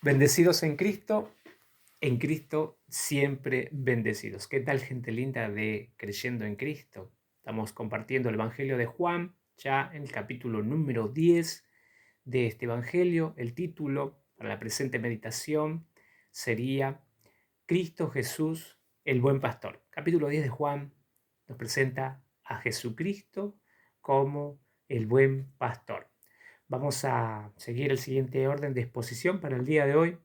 Bendecidos en Cristo siempre bendecidos. ¿Qué tal, gente linda de Creyendo en Cristo? Estamos compartiendo el Evangelio de Juan, ya en el capítulo número 10 de este Evangelio. El título para la presente meditación sería Cristo Jesús, el buen pastor. Capítulo 10 de Juan nos presenta a Jesucristo como el buen pastor. Vamos a seguir el siguiente orden de exposición para el día de hoy,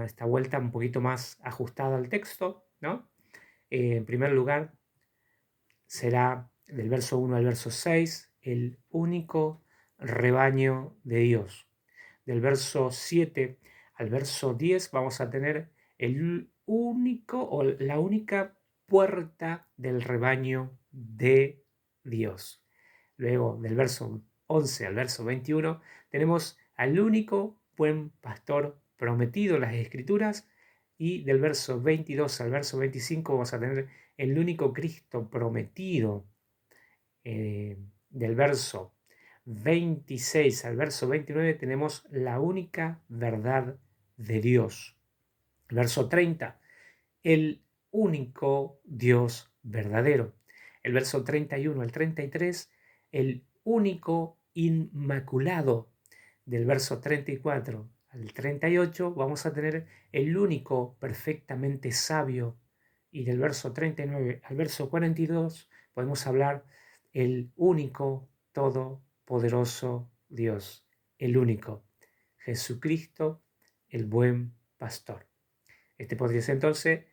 esta vuelta un poquito más ajustada al texto, ¿no? En primer lugar, será del verso 1 al verso 6, el único rebaño de Dios. Del verso 7 al verso 10 vamos a tener el único o la única puerta del rebaño de Dios. Luego, del verso 11 al verso 21, tenemos al único buen pastor prometido en las Escrituras, y del verso 22 al verso 25 vamos a tener el único Cristo prometido. Del verso 26 al verso 29 tenemos la única verdad de Dios. El verso 30, el único Dios verdadero. El verso 31 al 33, el único inmaculado. Del verso 34 al 38 vamos a tener el único perfectamente sabio. Y del verso 39 al verso 42 podemos hablar el único todopoderoso Dios, el único, Jesucristo, el buen pastor. Este podría ser entonces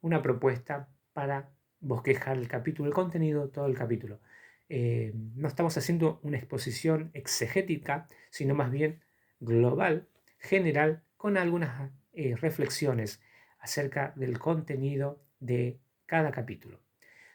una propuesta para bosquejar el capítulo, el contenido, todo el capítulo. No estamos haciendo una exposición exegética, sino más bien global, general, con algunas reflexiones acerca del contenido de cada capítulo.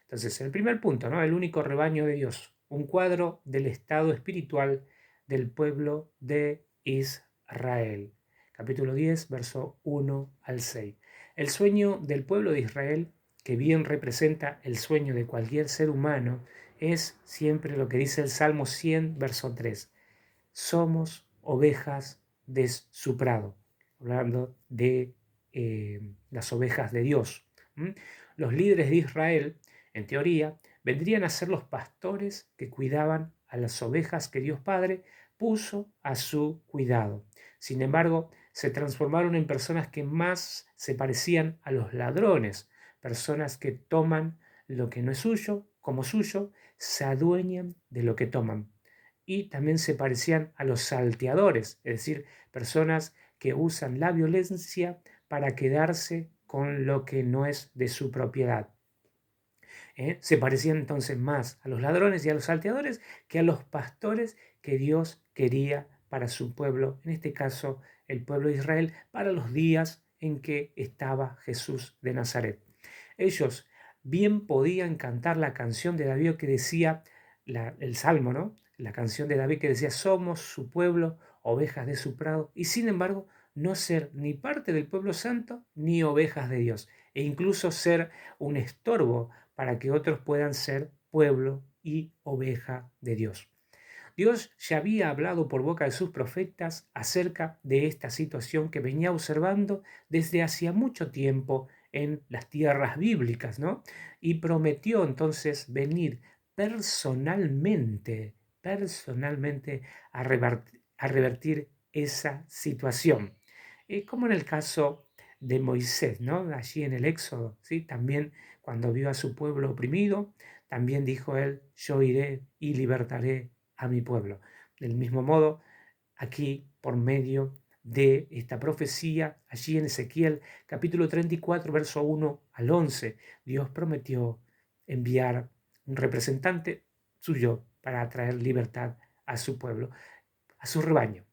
Entonces, el primer punto, ¿no? El único rebaño de Dios, un cuadro del estado espiritual del pueblo de Israel. Capítulo 10, verso 1 al 6. El sueño del pueblo de Israel, que bien representa el sueño de cualquier ser humano, es siempre lo que dice el Salmo 100, verso 3. Somos ovejas de su prado, hablando de las ovejas de Dios. Los líderes de Israel, en teoría, vendrían a ser los pastores que cuidaban a las ovejas que Dios Padre puso a su cuidado. Sin embargo, se transformaron en personas que más se parecían a los ladrones, personas que toman lo que no es suyo como suyo, se adueñan de lo que toman. Y también se parecían a los salteadores, es decir, personas que usan la violencia para quedarse con lo que no es de su propiedad. Se parecían entonces más a los ladrones y a los salteadores que a los pastores que Dios quería para su pueblo, en este caso el pueblo de Israel, para los días en que estaba Jesús de Nazaret. Ellos bien podían cantar la canción de David que decía, el Salmo, ¿no? La canción de David que decía, somos su pueblo, ovejas de su prado, y sin embargo no ser ni parte del pueblo santo ni ovejas de Dios, e incluso ser un estorbo para que otros puedan ser pueblo y oveja de Dios. Dios ya había hablado por boca de sus profetas acerca de esta situación que venía observando desde hacía mucho tiempo en las tierras bíblicas, ¿no? Y prometió entonces venir personalmente a revertir esa situación. Como en el caso de Moisés, ¿no? Allí en el Éxodo, ¿sí? También cuando vio a su pueblo oprimido, también dijo él, yo iré y libertaré a mi pueblo. Del mismo modo, aquí por medio de esta profecía, allí en Ezequiel capítulo 34, verso 1 al 11, Dios prometió enviar un representante suyo para traer libertad a su pueblo, a su rebaño.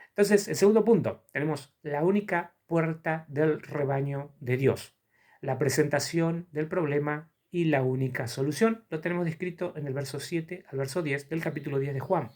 Entonces, el segundo punto, tenemos la única puerta del rebaño de Dios, la presentación del problema y la única solución. Lo tenemos descrito en el verso 7 al verso 10 del capítulo 10 de Juan.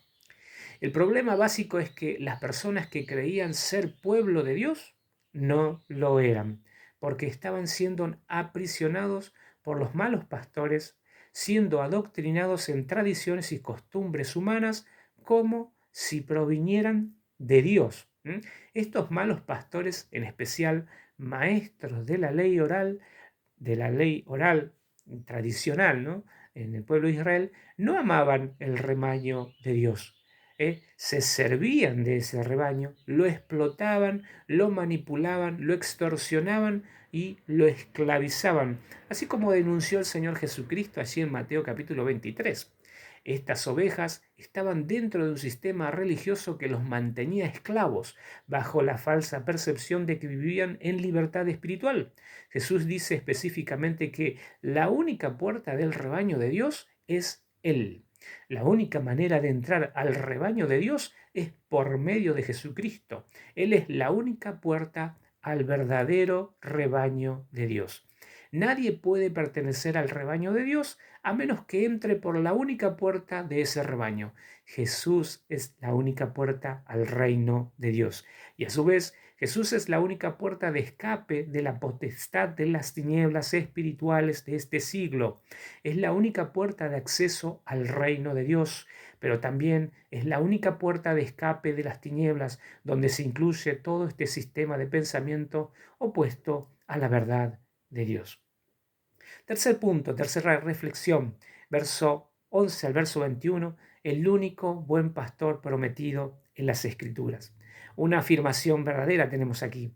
El problema básico es que las personas que creían ser pueblo de Dios no lo eran, porque estaban siendo aprisionados por los malos pastores, siendo adoctrinados en tradiciones y costumbres humanas como si provinieran de Dios. ¿Mm? Estos malos pastores, en especial maestros de la ley oral tradicional, ¿no? En el pueblo de Israel, no amaban el rebaño de Dios. Se servían de ese rebaño, lo explotaban, lo manipulaban, lo extorsionaban y lo esclavizaban, así como denunció el Señor Jesucristo allí en Mateo capítulo 23. Estas ovejas estaban dentro de un sistema religioso que los mantenía esclavos, bajo la falsa percepción de que vivían en libertad espiritual. Jesús dice específicamente que la única puerta del rebaño de Dios es Él. La única manera de entrar al rebaño de Dios es por medio de Jesucristo. Él es la única puerta al verdadero rebaño de Dios. Nadie puede pertenecer al rebaño de Dios a menos que entre por la única puerta de ese rebaño. Jesús es la única puerta al reino de Dios. Y a su vez, Jesús es la única puerta de escape de la potestad de las tinieblas espirituales de este siglo. Es la única puerta de acceso al reino de Dios, pero también es la única puerta de escape de las tinieblas donde se incluye todo este sistema de pensamiento opuesto a la verdad de Dios. Tercer punto, tercera reflexión, verso 11 al verso 21, el único buen pastor prometido en las Escrituras. Una afirmación verdadera tenemos aquí.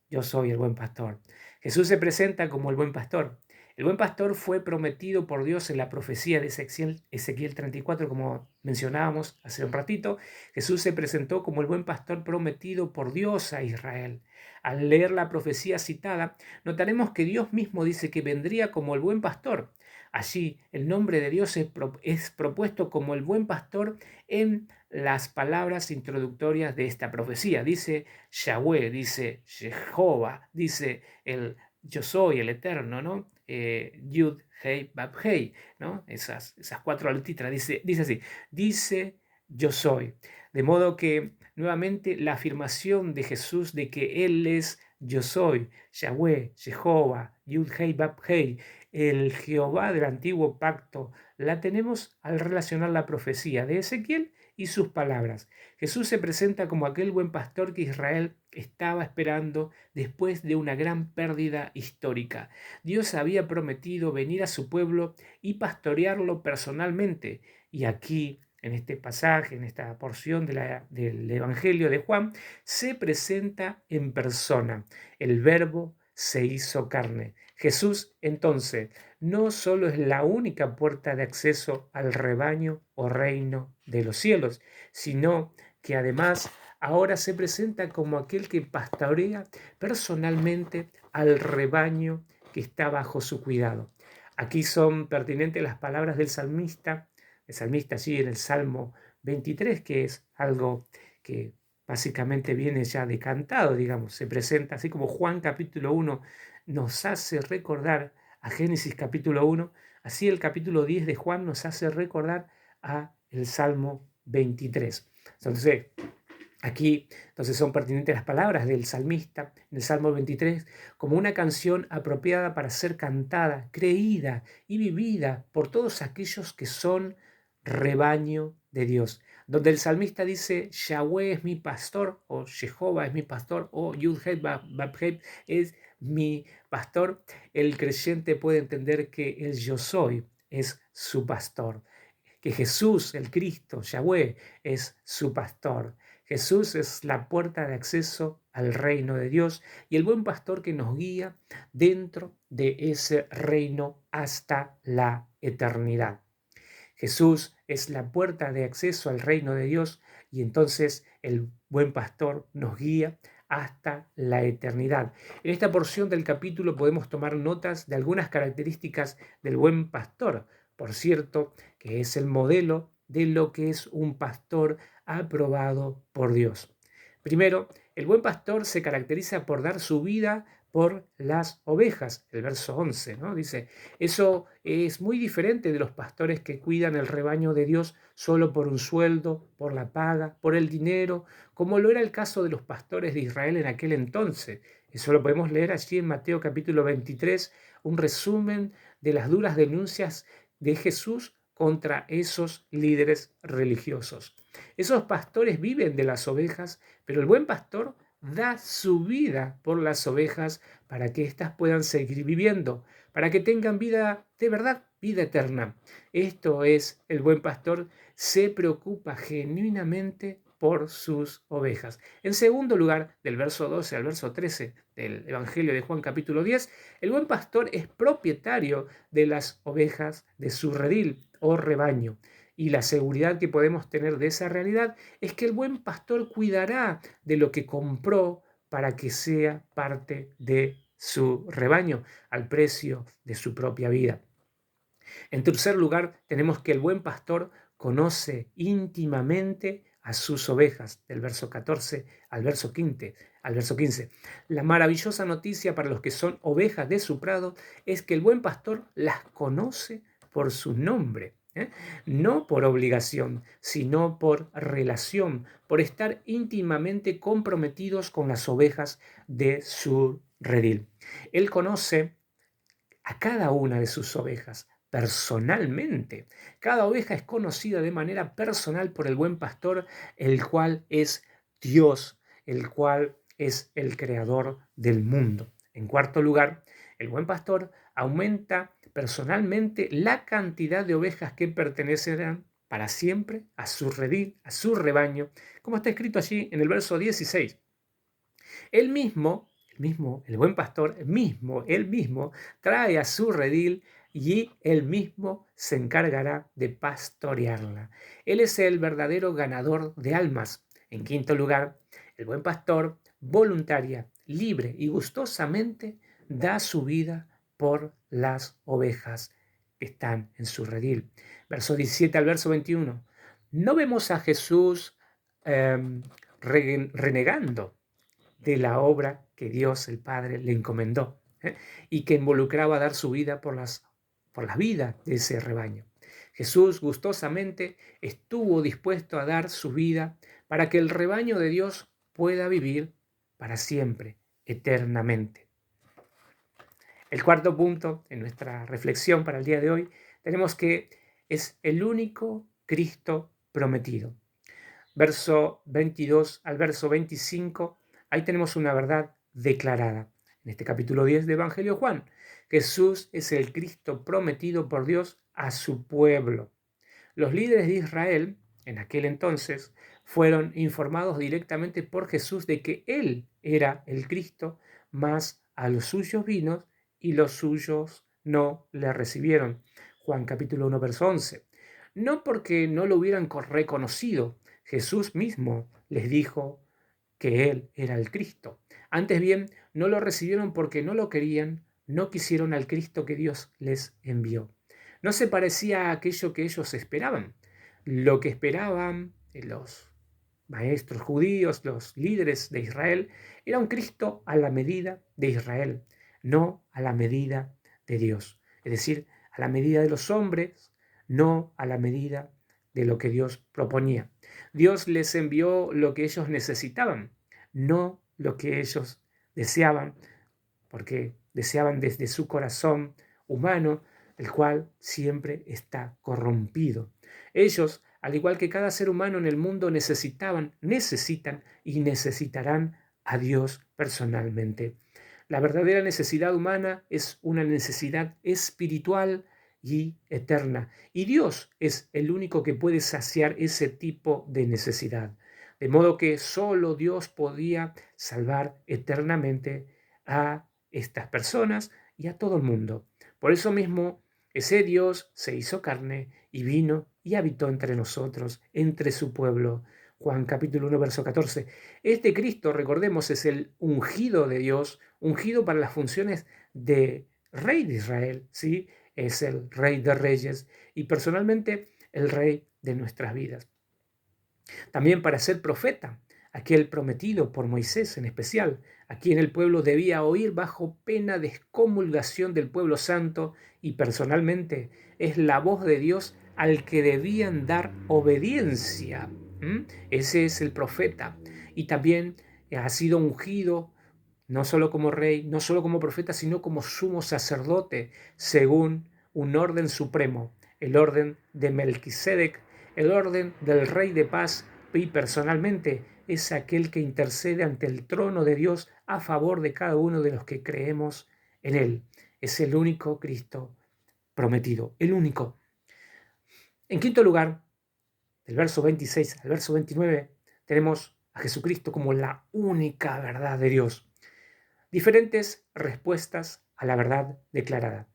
Yo soy el buen pastor. Jesús se presenta como el buen pastor. El buen pastor fue prometido por Dios en la profecía de Ezequiel 34, como mencionábamos hace un ratito. Jesús se presentó como el buen pastor prometido por Dios a Israel. Al leer la profecía citada, notaremos que Dios mismo dice que vendría como el buen pastor. Allí el nombre de Dios es propuesto como el buen pastor en las palabras introductorias de esta profecía. Dice Yahweh, dice Jehová, dice el yo soy el eterno, ¿no? Yud, Hei, Bab, Hei, ¿no? Esas cuatro letritas. Dice así, dice yo soy. De modo que nuevamente la afirmación de Jesús de que Él es yo soy, Yahweh, Jehová, Yud, Hei, Bab, Hei, el Jehová del antiguo pacto, la tenemos al relacionar la profecía de Ezequiel y sus palabras. Jesús se presenta como aquel buen pastor que Israel estaba esperando después de una gran pérdida histórica. Dios había prometido venir a su pueblo y pastorearlo personalmente. Y aquí, en este pasaje, en esta porción del Evangelio de Juan, se presenta en persona. El Verbo se hizo carne. Jesús, entonces, no solo es la única puerta de acceso al rebaño o reino de los cielos, sino que además ahora se presenta como aquel que pastorea personalmente al rebaño que está bajo su cuidado. Aquí son pertinentes las palabras del salmista allí en el Salmo 23, que es algo que básicamente viene ya decantado, digamos, se presenta así como Juan capítulo 1 nos hace recordar a Génesis capítulo 1, así el capítulo 10 de Juan nos hace recordar a el Salmo 23. Entonces, aquí entonces son pertinentes las palabras del salmista en el Salmo 23 como una canción apropiada para ser cantada, creída y vivida por todos aquellos que son rebaño de Dios. Donde el salmista dice, Yahweh es mi pastor, o Jehová es mi pastor, o Yud-Heh Bab-Heh es mi pastor, el creyente puede entender que el yo soy es su pastor, que Jesús, el Cristo, Yahweh, es su pastor. Jesús es la puerta de acceso al reino de Dios y el buen pastor que nos guía dentro de ese reino hasta la eternidad. Jesús es la puerta de acceso al reino de Dios y entonces el buen pastor nos guía hasta la eternidad. En esta porción del capítulo podemos tomar notas de algunas características del buen pastor. Por cierto, que es el modelo de lo que es un pastor aprobado por Dios. Primero, el buen pastor se caracteriza por dar su vida por las ovejas, el verso 11, ¿no? Dice, eso es muy diferente de los pastores que cuidan el rebaño de Dios solo por un sueldo, por la paga, por el dinero, como lo era el caso de los pastores de Israel en aquel entonces. Eso lo podemos leer allí en Mateo capítulo 23, un resumen de las duras denuncias de Jesús contra esos líderes religiosos. Esos pastores viven de las ovejas, pero el buen pastor da su vida por las ovejas para que éstas puedan seguir viviendo, para que tengan vida de verdad, vida eterna. Esto es, el buen pastor se preocupa genuinamente por sus ovejas. En segundo lugar, del verso 12 al verso 13 del Evangelio de Juan capítulo 10, el buen pastor es propietario de las ovejas de su redil o rebaño. Y la seguridad que podemos tener de esa realidad es que el buen pastor cuidará de lo que compró para que sea parte de su rebaño, al precio de su propia vida. En tercer lugar, tenemos que el buen pastor conoce íntimamente a sus ovejas, del verso 14 al verso 15. La maravillosa noticia para los que son ovejas de su prado es que el buen pastor las conoce por su nombre. No por obligación, sino por relación, por estar íntimamente comprometidos con las ovejas de su redil. Él conoce a cada una de sus ovejas personalmente. Cada oveja es conocida de manera personal por el buen pastor, el cual es Dios, el cual es el creador del mundo. En cuarto lugar, el buen pastor aumenta personalmente la cantidad de ovejas que pertenecerán para siempre a su redil, a su rebaño, como está escrito allí en el verso 16. Él mismo, el buen pastor él mismo trae a su redil y él mismo se encargará de pastorearla. Él es el verdadero ganador de almas. En quinto lugar, el buen pastor voluntaria, libre y gustosamente da su vida por las ovejas que están en su redil. Verso 17 al verso 21. No vemos a Jesús renegando de la obra que Dios el Padre le encomendó y que involucraba dar su vida por la vida de ese rebaño. Jesús gustosamente estuvo dispuesto a dar su vida para que el rebaño de Dios pueda vivir para siempre, eternamente. El cuarto punto en nuestra reflexión para el día de hoy, tenemos que es el único Cristo prometido. Verso 22 al verso 25, ahí tenemos una verdad declarada. En este capítulo 10 de Evangelio de Juan, Jesús es el Cristo prometido por Dios a su pueblo. Los líderes de Israel, en aquel entonces, fueron informados directamente por Jesús de que Él era el Cristo, mas a los suyos vino y los suyos no le recibieron. Juan capítulo 1, verso 11. No porque no lo hubieran reconocido, Jesús mismo les dijo que Él era el Cristo. Antes bien, no lo recibieron porque no lo querían, no quisieron al Cristo que Dios les envió. No se parecía a aquello que ellos esperaban. Lo que esperaban los maestros judíos, los líderes de Israel, era un Cristo a la medida de Israel, no a la medida de Dios. Es decir, a la medida de los hombres, no a la medida de lo que Dios proponía. Dios les envió lo que ellos necesitaban, no lo que ellos deseaban, porque deseaban desde su corazón humano, el cual siempre está corrompido. Ellos, al igual que cada ser humano en el mundo, necesitan y necesitarán a Dios personalmente. La verdadera necesidad humana es una necesidad espiritual y eterna. Y Dios es el único que puede saciar ese tipo de necesidad. De modo que solo Dios podía salvar eternamente a estas personas y a todo el mundo. Por eso mismo, ese Dios se hizo carne y vino y habitó entre nosotros, entre su pueblo. Juan capítulo 1, verso 14. Este Cristo, recordemos, es el ungido de Dios, ungido para las funciones de Rey de Israel, ¿sí? Es el Rey de Reyes y personalmente el Rey de nuestras vidas. También para ser profeta, aquel prometido por Moisés en especial, a quien el pueblo debía oír bajo pena de excomulgación del pueblo santo, y personalmente es la voz de Dios al que debían dar obediencia. Ese es el profeta. Y también ha sido ungido no solo como rey, no solo como profeta, sino como sumo sacerdote, según un orden supremo. el orden de Melquisedec, el orden del Rey de Paz, y personalmente es aquel que intercede ante el trono de Dios a favor de cada uno de los que creemos en Él. Es el único Cristo prometido, el único. En quinto lugar, del verso 26 al verso 29, tenemos a Jesucristo como la única verdad de Dios. Diferentes respuestas a la verdad declarada.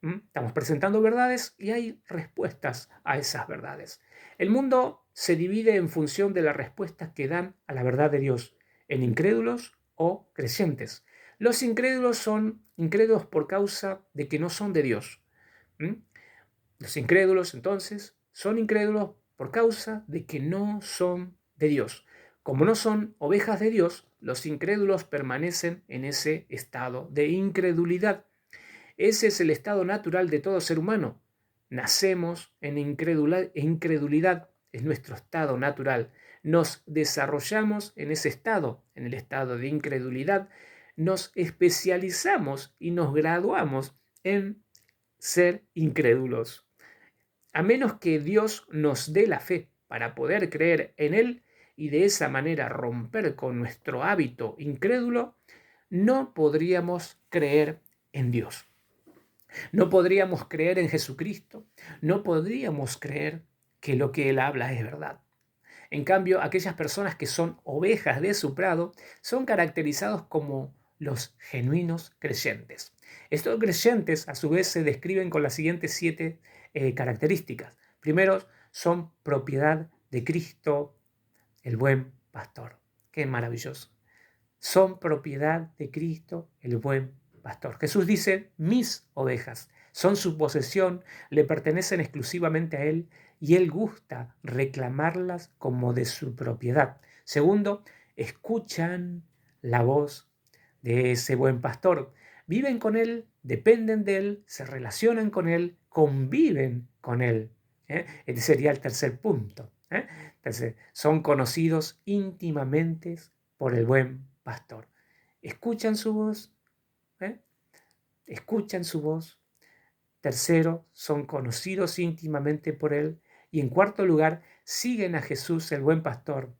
Estamos presentando verdades y hay respuestas a esas verdades. El mundo se divide en función de las respuestas que dan a la verdad de Dios, en incrédulos o creyentes. Los incrédulos son incrédulos por causa de que no son de Dios. Los incrédulos, entonces, son incrédulos por causa de que no son de Dios. Como no son ovejas de Dios, los incrédulos permanecen en ese estado de incredulidad. Ese es el estado natural de todo ser humano. Nacemos en incredulidad, es nuestro estado natural. Nos desarrollamos en ese estado, en el estado de incredulidad. Nos especializamos y nos graduamos en ser incrédulos. A menos que Dios nos dé la fe para poder creer en Él y de esa manera romper con nuestro hábito incrédulo, no podríamos creer en Dios. No podríamos creer en Jesucristo. No podríamos creer que lo que Él habla es verdad. En cambio, aquellas personas que son ovejas de su prado son caracterizados como los genuinos creyentes. Estos creyentes, a su vez, se describen con las siguientes 7 características. Primero, son propiedad de Cristo, el buen pastor. Qué maravilloso. Son propiedad de Cristo, el buen pastor. Jesús dice, mis ovejas son su posesión, le pertenecen exclusivamente a Él y Él gusta reclamarlas como de su propiedad. Segundo, escuchan la voz de ese buen pastor. Viven con Él, dependen de Él, se relacionan con Él, conviven con Él. Este sería el tercer punto. Entonces, son conocidos íntimamente por el buen pastor. Escuchan su voz. Escuchan su voz. Tercero, son conocidos íntimamente por Él. Y en cuarto lugar, siguen a Jesús, el buen pastor.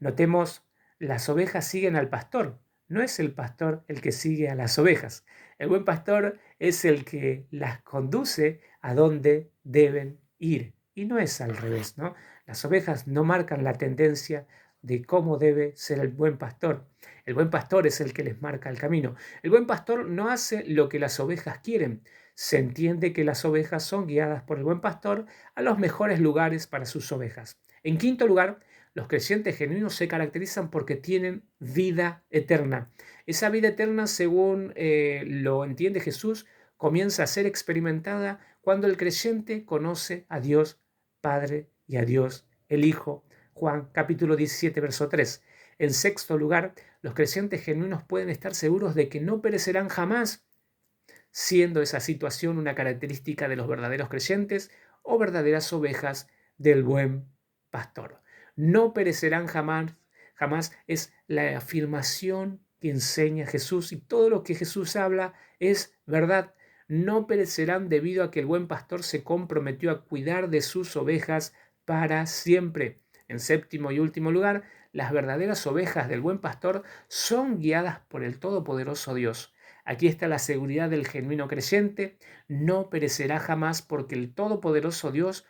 Notemos, las ovejas siguen al pastor. No es el pastor el que sigue a las ovejas. El buen pastor es el que las conduce a donde deben ir. Y no es al revés, ¿no? Las ovejas no marcan la tendencia de cómo debe ser el buen pastor. El buen pastor es el que les marca el camino. El buen pastor no hace lo que las ovejas quieren. Se entiende que las ovejas son guiadas por el buen pastor a los mejores lugares para sus ovejas. En quinto lugar, los creyentes genuinos se caracterizan porque tienen vida eterna. Esa vida eterna, según lo entiende Jesús, comienza a ser experimentada cuando el creyente conoce a Dios Padre y a Dios el Hijo. Juan capítulo 17, verso 3. En sexto lugar, los creyentes genuinos pueden estar seguros de que no perecerán jamás, siendo esa situación una característica de los verdaderos creyentes o verdaderas ovejas del buen pastor. No perecerán jamás, jamás es la afirmación que enseña Jesús y todo lo que Jesús habla es verdad. No perecerán debido a que el buen pastor se comprometió a cuidar de sus ovejas para siempre. En séptimo y último lugar, las verdaderas ovejas del buen pastor son guiadas por el todopoderoso Dios. Aquí está la seguridad del genuino creyente, no perecerá jamás porque el todopoderoso Dios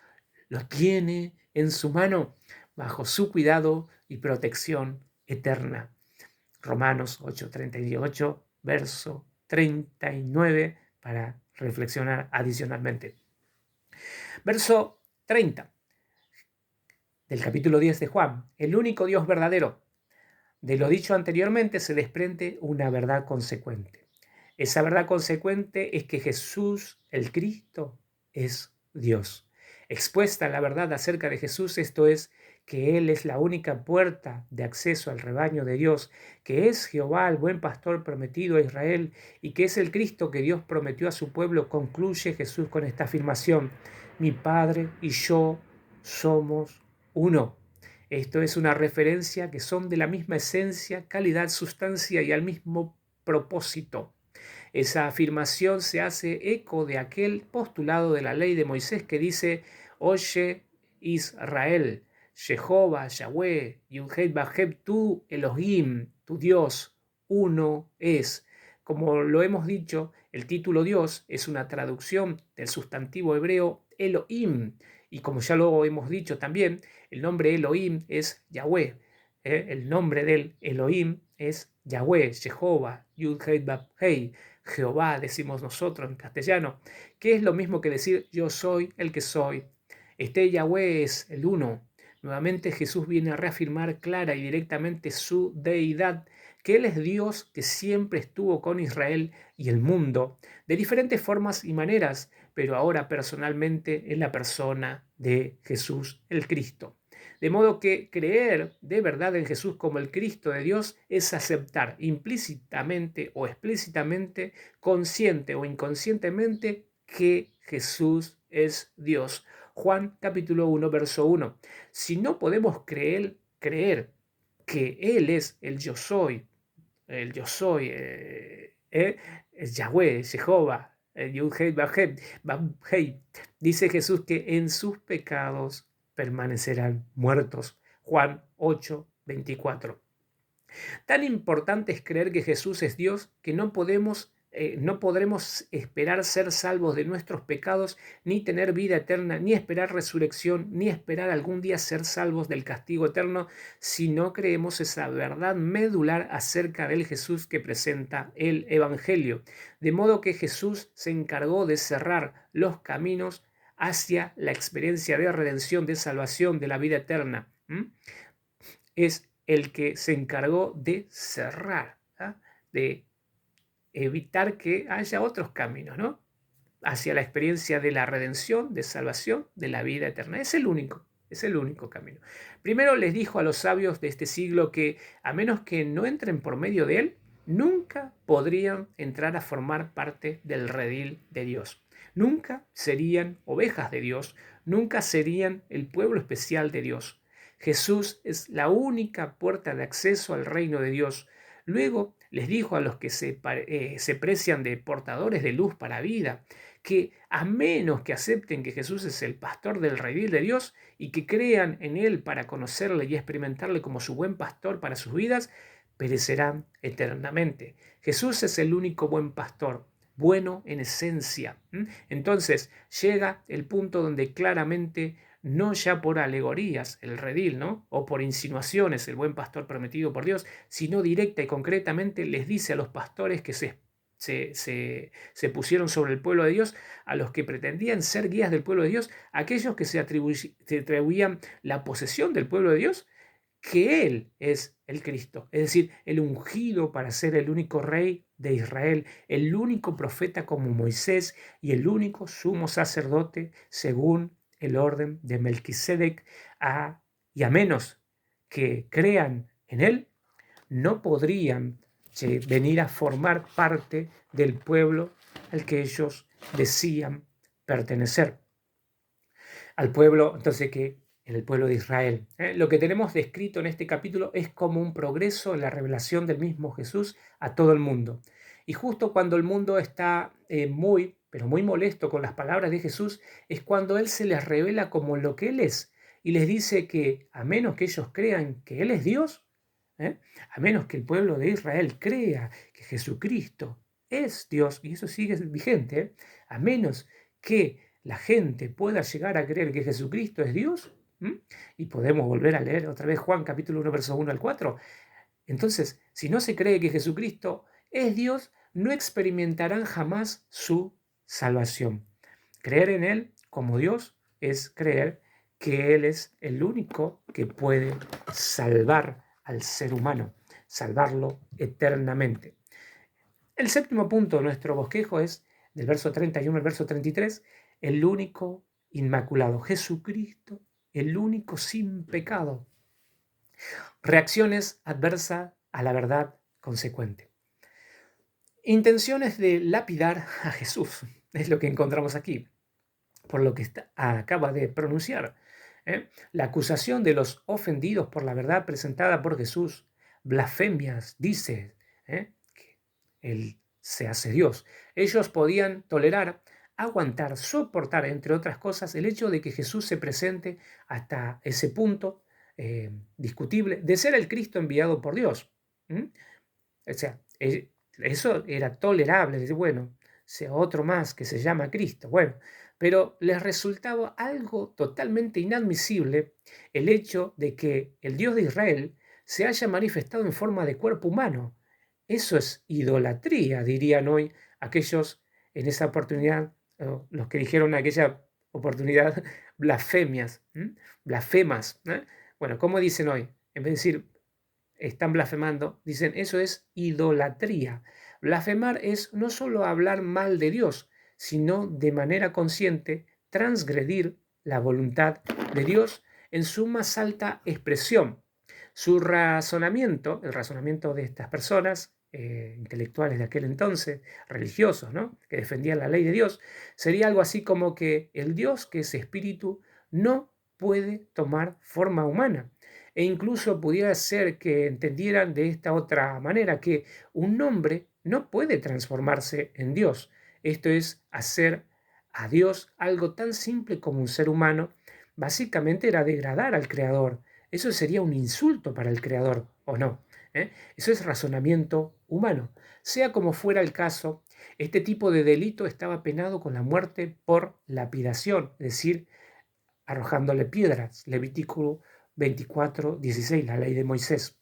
lo tiene en su mano, bajo su cuidado y protección eterna. Romanos 8:38, verso 39, para reflexionar adicionalmente. Verso 30 del capítulo 10 de Juan, el único Dios verdadero. De lo dicho anteriormente se desprende una verdad consecuente. Esa verdad consecuente es que Jesús, el Cristo, es Dios. Expuesta la verdad acerca de Jesús, esto es, que Él es la única puerta de acceso al rebaño de Dios, que es Jehová, el buen pastor prometido a Israel, y que es el Cristo que Dios prometió a su pueblo, concluye Jesús con esta afirmación: mi Padre y yo somos uno. Esto es una referencia que son de la misma esencia, calidad, sustancia y al mismo propósito. Esa afirmación se hace eco de aquel postulado de la ley de Moisés que dice: Oye Israel, Jehová, Yahweh, Yud-Heh, Vah-Heh, tu Elohim, tu Dios, uno es. Como lo hemos dicho, el título Dios es una traducción del sustantivo hebreo Elohim, y como ya lo hemos dicho también, el nombre Elohim es Yahweh. El nombre del Elohim es Yahweh, Jehová, Yud-Heh, Vah-Heh, Jehová, decimos nosotros en castellano, que es lo mismo que decir yo soy el que soy. Este Yahweh es el uno. Nuevamente Jesús viene a reafirmar clara y directamente su deidad, que Él es Dios que siempre estuvo con Israel y el mundo, de diferentes formas y maneras, pero ahora personalmente en la persona de Jesús el Cristo. De modo que creer de verdad en Jesús como el Cristo de Dios es aceptar implícitamente o explícitamente, consciente o inconscientemente, que Jesús es Dios. Juan capítulo 1, verso 1. Si no podemos creer que Él es el yo soy, es Yahweh, es Jehová, Yud-Heh, Vah-Heh, dice Jesús que en sus pecados permanecerán muertos. Juan 8, 24. Tan importante es creer que Jesús es Dios que no podremos esperar ser salvos de nuestros pecados, ni tener vida eterna, ni esperar resurrección, ni esperar algún día ser salvos del castigo eterno, si no creemos esa verdad medular acerca del Jesús que presenta el Evangelio. De modo que Jesús se encargó de cerrar los caminos hacia la experiencia de redención, de salvación, de la vida eterna. Es el que se encargó de cerrar, de evitar que haya otros caminos, ¿no? Hacia la experiencia de la redención, de salvación, de la vida eterna. Es el único camino. Primero les dijo a los sabios de este siglo que a menos que no entren por medio de él, nunca podrían entrar a formar parte del redil de Dios. Nunca serían ovejas de Dios, nunca serían el pueblo especial de Dios. Jesús es la única puerta de acceso al reino de Dios. Luego les dijo a los que se precian de portadores de luz para vida, que a menos que acepten que Jesús es el pastor del redil de Dios y que crean en Él para conocerle y experimentarle como su buen pastor para sus vidas, perecerán eternamente. Jesús es el único buen pastor, bueno en esencia. Entonces llega el punto donde claramente, no ya por alegorías, el redil, ¿no? O por insinuaciones, el buen pastor prometido por Dios, sino directa y concretamente les dice a los pastores que se pusieron sobre el pueblo de Dios, a los que pretendían ser guías del pueblo de Dios, aquellos que se atribuían la posesión del pueblo de Dios, que Él es el Cristo, es decir, el ungido para ser el único rey de Israel, el único profeta como Moisés y el único sumo sacerdote según el orden de Melquisedec, y a menos que crean en Él, no podrían venir a formar parte del pueblo al que ellos decían pertenecer. Al pueblo, entonces, que en el pueblo de Israel. Lo que tenemos descrito en este capítulo es como un progreso en la revelación del mismo Jesús a todo el mundo. Y justo cuando el mundo está pero muy molesto con las palabras de Jesús, es cuando Él se les revela como lo que Él es y les dice que a menos que ellos crean que Él es Dios, a menos que el pueblo de Israel crea que Jesucristo es Dios, y eso sigue vigente, a menos que la gente pueda llegar a creer que Jesucristo es Dios, y podemos volver a leer otra vez Juan capítulo 1, verso 1 al 4. Entonces, si no se cree que Jesucristo es Dios, no experimentarán jamás su salvación. Creer en Él como Dios es creer que Él es el único que puede salvar al ser humano, salvarlo eternamente. El séptimo punto de nuestro bosquejo es, del verso 31 al verso 33, el único inmaculado, Jesucristo, el único sin pecado. Reacciones adversas a la verdad consecuente. Intenciones de lapidar a Jesús, es lo que encontramos aquí, por lo que acaba de pronunciar. La acusación de los ofendidos por la verdad presentada por Jesús, blasfemias, dice que el se hace Dios. Ellos podían tolerar, aguantar, soportar, entre otras cosas, el hecho de que Jesús se presente hasta ese punto discutible de ser el Cristo enviado por Dios. ¿Mm? O sea, eso era tolerable, decir, bueno, sea otro más que se llama Cristo, bueno, pero les resultaba algo totalmente inadmisible el hecho de que el Dios de Israel se haya manifestado en forma de cuerpo humano. Eso es idolatría, dirían hoy aquellos en esa oportunidad, los que dijeron en aquella oportunidad blasfemias, blasfemas. Bueno, ¿cómo dicen hoy? En vez de decir están blasfemando, dicen eso es idolatría. Blasfemar es no solo hablar mal de Dios, sino de manera consciente transgredir la voluntad de Dios en su más alta expresión. Su razonamiento, el razonamiento de estas personas, intelectuales de aquel entonces, religiosos, ¿no?, que defendían la ley de Dios, sería algo así como que el Dios, que es espíritu, no puede tomar forma humana. E incluso pudiera ser que entendieran de esta otra manera, que un hombre no puede transformarse en Dios. Esto es hacer a Dios algo tan simple como un ser humano. Básicamente era degradar al Creador. Eso sería un insulto para el Creador, ¿o no? Eso es razonamiento humano. Sea como fuera el caso, este tipo de delito estaba penado con la muerte por lapidación, es decir, arrojándole piedras. Levítico 24:16, la ley de Moisés.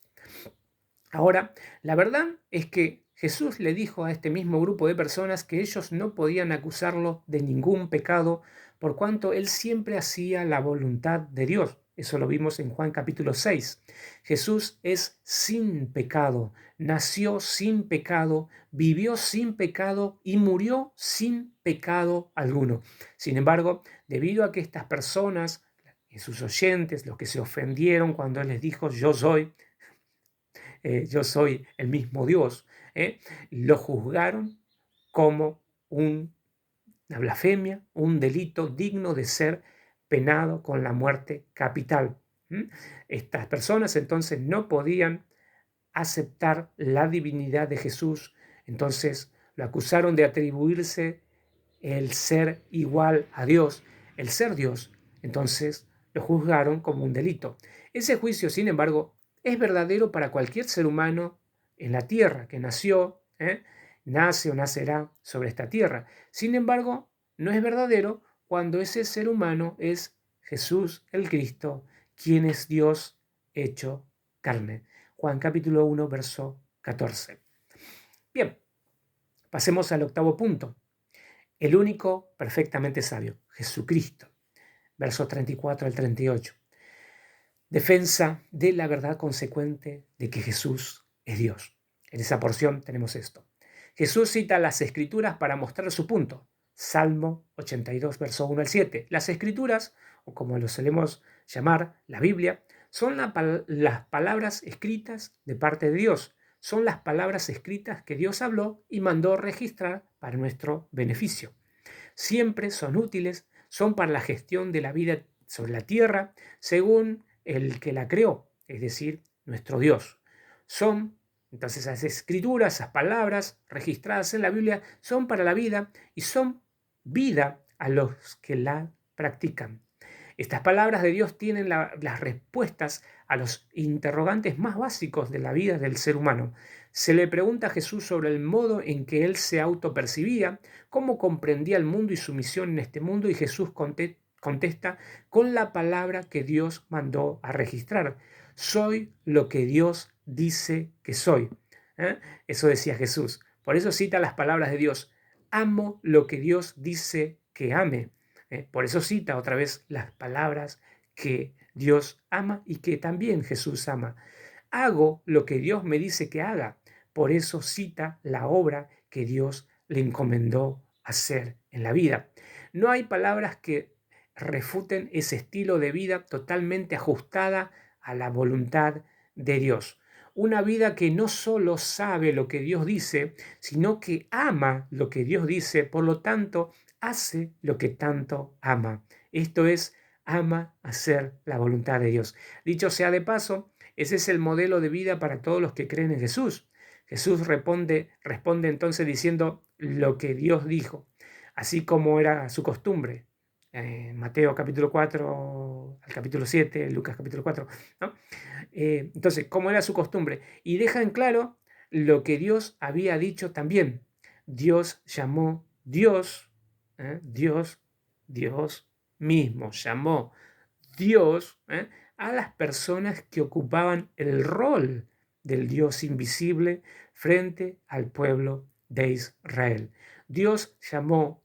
Ahora, la verdad es que Jesús le dijo a este mismo grupo de personas que ellos no podían acusarlo de ningún pecado, por cuanto él siempre hacía la voluntad de Dios. Eso lo vimos en Juan capítulo 6. Jesús es sin pecado, nació sin pecado, vivió sin pecado y murió sin pecado alguno. Sin embargo, debido a que estas personas, sus oyentes, los que se ofendieron cuando él les dijo yo soy el mismo Dios, lo juzgaron como una blasfemia, un delito digno de ser penado con la muerte capital. Estas personas entonces no podían aceptar la divinidad de Jesús, entonces lo acusaron de atribuirse el ser igual a Dios, el ser Dios, entonces lo juzgaron como un delito. Ese juicio, sin embargo, es verdadero para cualquier ser humano en la tierra que nació, nace o nacerá sobre esta tierra. Sin embargo, no es verdadero cuando ese ser humano es Jesús el Cristo, quien es Dios hecho carne. Juan capítulo 1, verso 14. Bien, pasemos al octavo punto. El único perfectamente sabio, Jesucristo. Versos 34 al 38. Defensa de la verdad consecuente de que Jesús es Dios. En esa porción tenemos esto. Jesús cita las Escrituras para mostrar su punto. Salmo 82, verso 1 al 7. Las Escrituras, o como lo solemos llamar, la Biblia, son las palabras escritas de parte de Dios. Son las palabras escritas que Dios habló y mandó registrar para nuestro beneficio. Siempre son útiles, son para la gestión de la vida sobre la tierra, según el que la creó, es decir, nuestro Dios. Son, entonces, esas escrituras, esas palabras registradas en la Biblia, son para la vida y son vida a los que la practican. Estas palabras de Dios tienen las respuestas a los interrogantes más básicos de la vida del ser humano. Se le pregunta a Jesús sobre el modo en que él se autopercibía, cómo comprendía el mundo y su misión en este mundo, y Jesús contesta con la palabra que Dios mandó a registrar. Soy lo que Dios dice que soy. Eso decía Jesús. Por eso cita las palabras de Dios. Amo lo que Dios dice que ame. Por eso cita otra vez las palabras que Dios ama y que también Jesús ama. Hago lo que Dios me dice que haga. Por eso cita la obra que Dios le encomendó hacer en la vida. No hay palabras que refuten ese estilo de vida totalmente ajustada a la voluntad de Dios. Una vida que no solo sabe lo que Dios dice, sino que ama lo que Dios dice, por lo tanto, hace lo que tanto ama. Esto es, ama hacer la voluntad de Dios. Dicho sea de paso, ese es el modelo de vida para todos los que creen en Jesús. Jesús responde entonces diciendo lo que Dios dijo, así como era su costumbre. Mateo capítulo 4 al capítulo 7, Lucas capítulo 4, ¿no? Entonces, como era su costumbre, y deja en claro lo que Dios había dicho también. Dios llamó, Dios mismo llamó Dios a las personas que ocupaban el rol del Dios invisible frente al pueblo de Israel. Dios llamó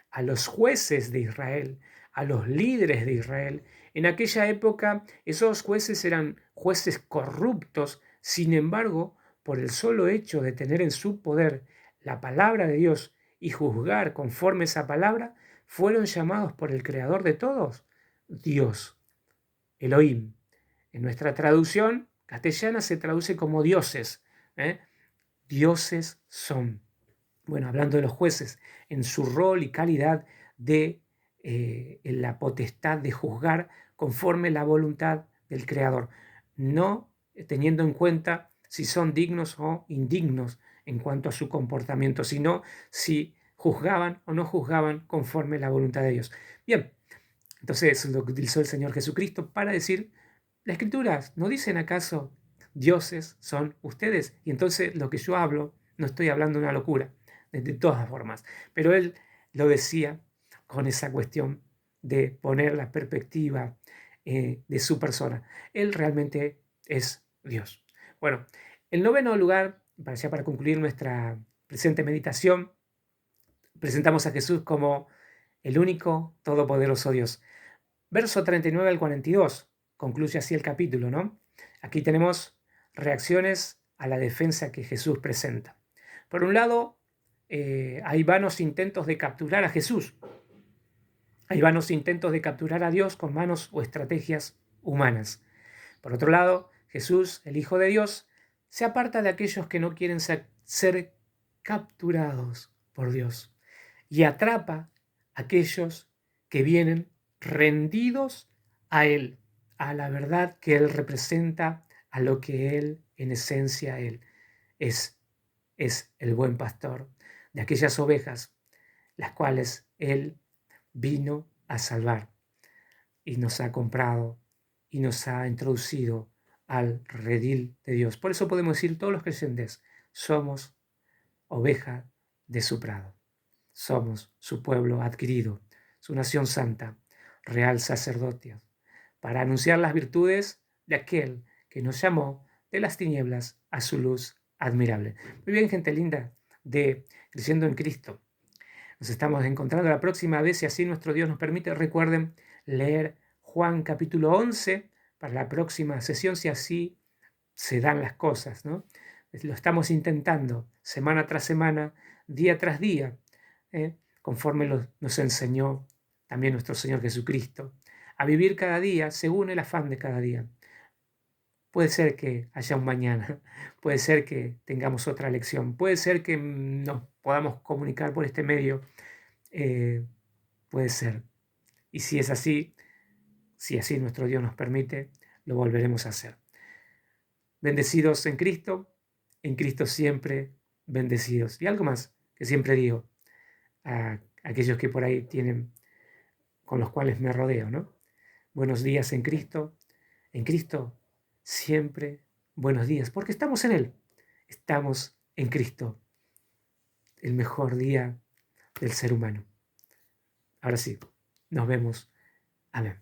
a los jueces de Israel, a los líderes de Israel. En aquella época esos jueces eran jueces corruptos, sin embargo, por el solo hecho de tener en su poder la palabra de Dios y juzgar conforme esa palabra, fueron llamados por el creador de todos, Dios, Elohim. En nuestra traducción castellana se traduce como dioses. Dioses son. Bueno, hablando de los jueces, en su rol y calidad de la potestad de juzgar conforme la voluntad del Creador, no teniendo en cuenta si son dignos o indignos en cuanto a su comportamiento, sino si juzgaban o no juzgaban conforme la voluntad de Dios. Bien, entonces eso es lo que utilizó el Señor Jesucristo para decir, las Escrituras, ¿no dicen acaso dioses son ustedes? Y entonces lo que yo hablo, no estoy hablando de una locura, de todas formas, pero él lo decía con esa cuestión de poner la perspectiva de su persona. Él realmente es Dios. Bueno, en noveno lugar, para concluir nuestra presente meditación, presentamos a Jesús como el único todopoderoso Dios. Verso 39 al 42, concluye así el capítulo, ¿no? Aquí tenemos reacciones a la defensa que Jesús presenta. Por un lado, hay vanos intentos de capturar a Jesús. Hay vanos intentos de capturar a Dios con manos o estrategias humanas. Por otro lado, Jesús, el Hijo de Dios, se aparta de aquellos que no quieren ser capturados por Dios y atrapa a aquellos que vienen rendidos a Él, a la verdad que Él representa, a lo que Él, en esencia, Él es el buen pastor de aquellas ovejas, las cuales Él vino a salvar y nos ha comprado y nos ha introducido al redil de Dios. Por eso podemos decir todos los creyentes, somos oveja de su prado. Somos su pueblo adquirido, su nación santa, real sacerdocio, para anunciar las virtudes de aquel que nos llamó de las tinieblas a su luz admirable. Muy bien, gente linda de Creciendo en Cristo. Nos estamos encontrando la próxima vez, si así nuestro Dios nos permite. Recuerden leer Juan capítulo 11 para la próxima sesión, si así se dan las cosas, ¿no? Lo estamos intentando semana tras semana, día tras día, conforme nos enseñó también nuestro Señor Jesucristo, a vivir cada día según el afán de cada día. Puede ser que haya un mañana, puede ser que tengamos otra lección, puede ser que nos podamos comunicar por este medio, puede ser. Y si es así, si así nuestro Dios nos permite, lo volveremos a hacer. Bendecidos en Cristo siempre bendecidos. Y algo más que siempre digo a aquellos que por ahí tienen, con los cuales me rodeo, ¿no? Buenos días en Cristo siempre buenos días, porque estamos en Él, estamos en Cristo, el mejor día del ser humano. Ahora sí, nos vemos. Amén.